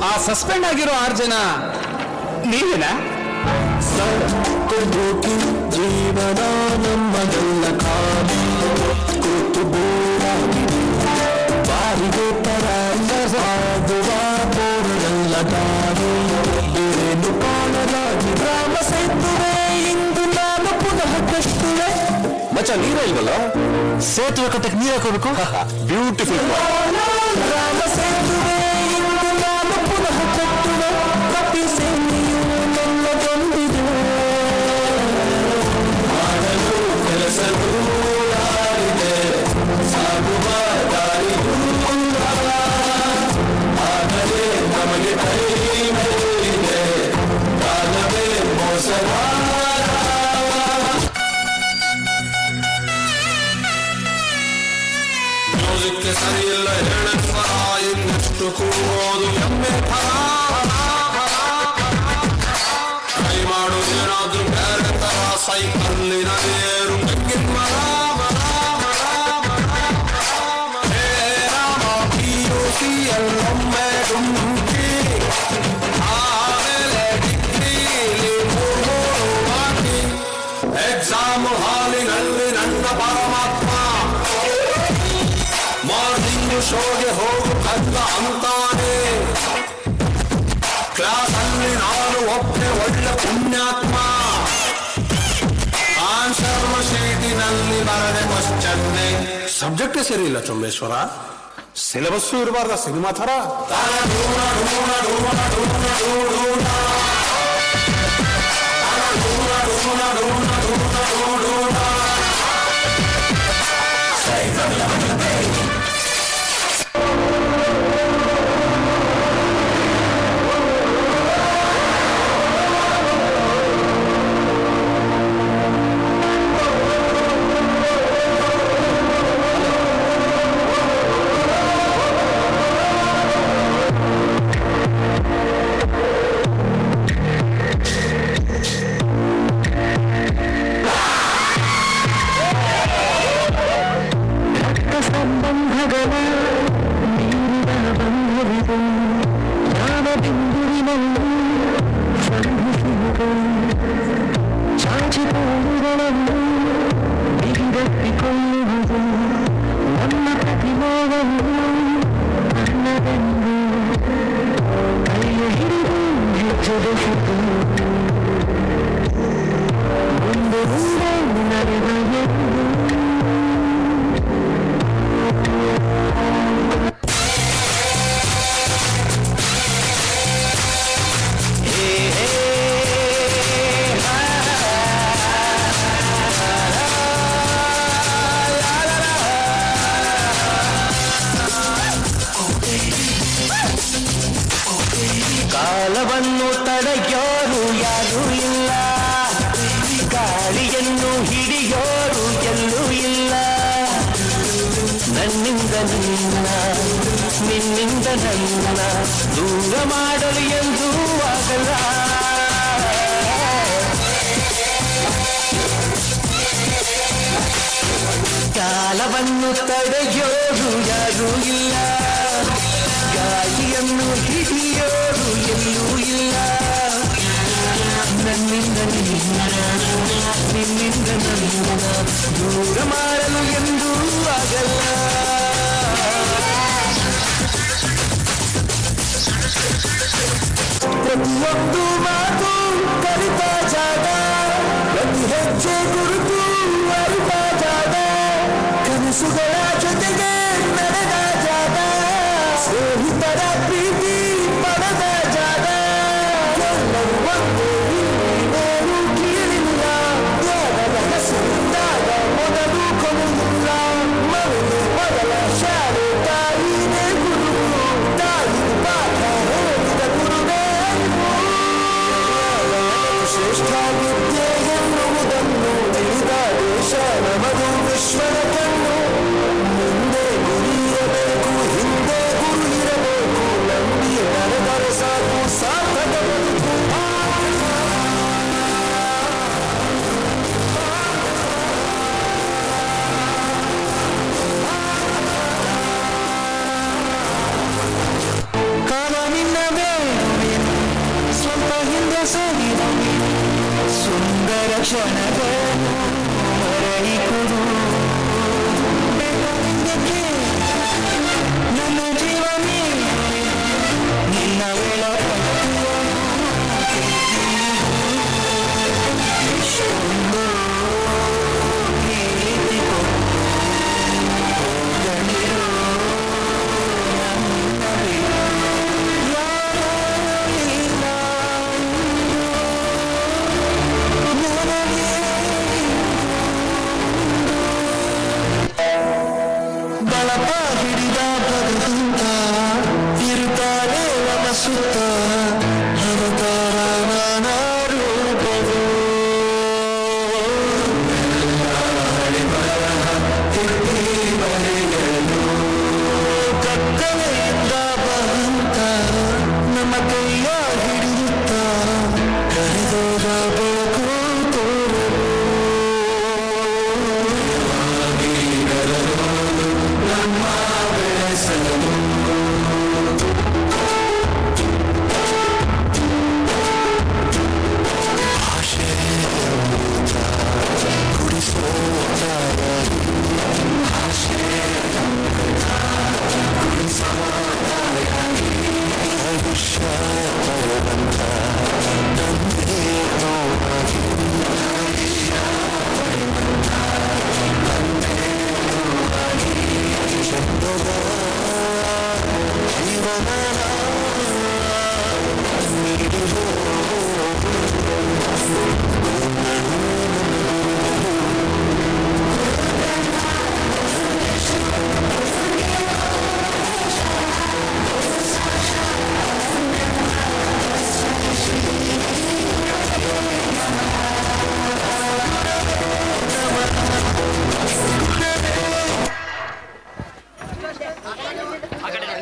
ಆ ಸಸ್ಪೆಂಡ್ ಆಗಿರೋ 6 ಜನ ನೀವೇನಾ? ಸತ್ತೋಗಿ ಜೀವನ ನಮ್ಮದೆಲ್ಲ ಕಾಲಿ ಕೂತು ಬೋರಾಗಿದೆ ಬಾರಿಗೆ ಪರಾಂಗ ಸಾಗುವ ಬೋರನೆಲ್ಲ ದಾರಿ ಬೇರೇನು ಕಾಣಲಾಗಿ ಗ್ರಾಮ ಸೇತುವೆ ಇಂದು ನಾನು ಪುನಃ ಕಷ್ಟುವೆ ಮಚ್ಚ ನೀರೇ ಇಲ್ವಲ್ಲ ಸೇತುವೆ ಕಟ್ಟಕ್ಕೆ ನೀರು ಹಾಕೋಬೇಕು ಬ್ಯೂಟಿಫುಲ್ ಗ್ರಾಮ ಸೇತುವೆ ಇಂದು ನಾನು ಪುನಃ ಕಟ್ಟುವೆ ಕಪಿ ಸೇನೆಯು ನನ್ನದೊಂದಿದೆ ಮಾಡಲು ಕೆಲಸವೂ ಯಾರಿದೆ ಸಾಗುವ ದಾರಿಯೂ ಆಗಲೇ ನಮಗೆ ಕೈಮೇಲಿದೆ ಕಾಲವೇ ಮೋಸಗಾರ ಮ್ಯೂಸಿಕ್ಗೆ ಸರಿಯಿಲ್ಲ ಹೇಳುವ ಇನ್ನಷ್ಟು ಕೂಗೋದು ಎಮ್ಮೆ ಕೈ ಮಾಡುವುದೇನಾದ್ರೂ ಬೇರೆ ತರ ಸೈಕಲ್ಲಿನ ನೇರು PUCಯಲ್ಲೊಮ್ಮೆ ಡುಂಕಿ ಆಮೇಲೆ ಡಿಗ್ರೀಲಿ 3 ಬಾಕಿ ಎಕ್ಸಾಮ್ ಹಾಲಿನಲ್ಲಿ ನನ್ನ ಪರಮಾತ್ಮ ಮಾರ್ನಿಂಗ್ ಶೋಗೆ ಹೋಗು ಕದ್ದ ಅಂತಾನೆ ಕ್ಲಾಸಲ್ಲಿ ನಾನು ಒಬ್ಬನೇ ಒಳ್ಳೆ ಪುಣ್ಯಾತ್ಮ ಆನ್ಸರ್ ಶೀಟಿನಲ್ಲಿ ಬರದೆ ಕ್ವಶ್ಚನ್ನೇ ಸಬ್ಜೆಕ್ಟೇ ಸರಿ ಇಲ್ಲ ಚೊಂಬೇಶ್ವರ ಸಿಲೆಬಸ್ಸು ಇರಬಾರ್ದ ಸಿನಿಮಾ ಥರ ಕಾಲವನ್ನು ತಡೆಯೋರು ಯಾರೂ ಇಲ್ಲ ಗಾಳಿಯನ್ನು ಹಿಡಿಯೋರು ಎಲ್ಲೂ ಇಲ್ಲ ನನ್ನಿಂದ ನಿನ್ನ ನಿನ್ನಿಂದ ನನ್ನ ದೂರ ಮಾಡಲು ಎಂದೂ ಆಗಲ್ಲ ಕಾಲವನ್ನು ತಡೆಯೋರು ಯಾರೂ ಇಲ್ಲ ಗಾಳಿಯನ್ನು ಹಿಡಿಯೋರು ಎಲ್ಲೂ ಇಲ್ಲ ನನ್ನಿಂದ ನಿನ್ನ ನಿನ್ನಿಂದ ನನ್ನ ದೂರ ಮಾಡಲು ಎಂದೂ ಆಗಲ್ಲ ಪ್ರತಿಯೊಂದು ಮಾತು ಕಲಿತ ಜಾಗ ಪ್ರತಿ ಹೆಜ್ಜೆ ಗುರುತು ಅರಿತ ಜಾಗ ಕನಸುಗಳ ಜೊತೆಗೆ ನಡೆದ ಜಾಗ ಸ್ನೇಹಿತರ ಪ್ರೀತಿ ಪಡೆದ ಜಾಗ ಎಲ್ಲರೂ ಒಂದೇ ಇನ್ನೇನು ಕೀಳಿಲ್ಲ ಜ್ಞಾನದ ಹೆಸರಿದ್ದಾಗ ಮೊದಲು ಕೊನೆಯಿಲ್ಲ ಮನೆಗೆ ಮೊದಲ ಶಾಲೆ ತಾಯಿನೇ ಗುರು ತಾಯಿ ಪಾಠ ಹೇಳಿದ ಗುರುವೇ ಶ್ರೇಷ್ಠ ವಿದ್ಯೆ ಎನ್ನುವುದನ್ನು ತಿಳಿದ ದೇಶ ನಮದು ವಿಶ್ವದ ಕಣ್ಣು ಮುಂದೆ ಗುರಿಯಿರಬೇಕು ಹಿಂದೆ ಗುರು ಇರಬೇಕು ನಂಬಿ ನಡೆದರೆ ಸಾಕು ಸಾರ್ಥಕ ಬದುಕು ಕ್ಷಣಗಳನ್ನು ಮರೆಯಿಕುದು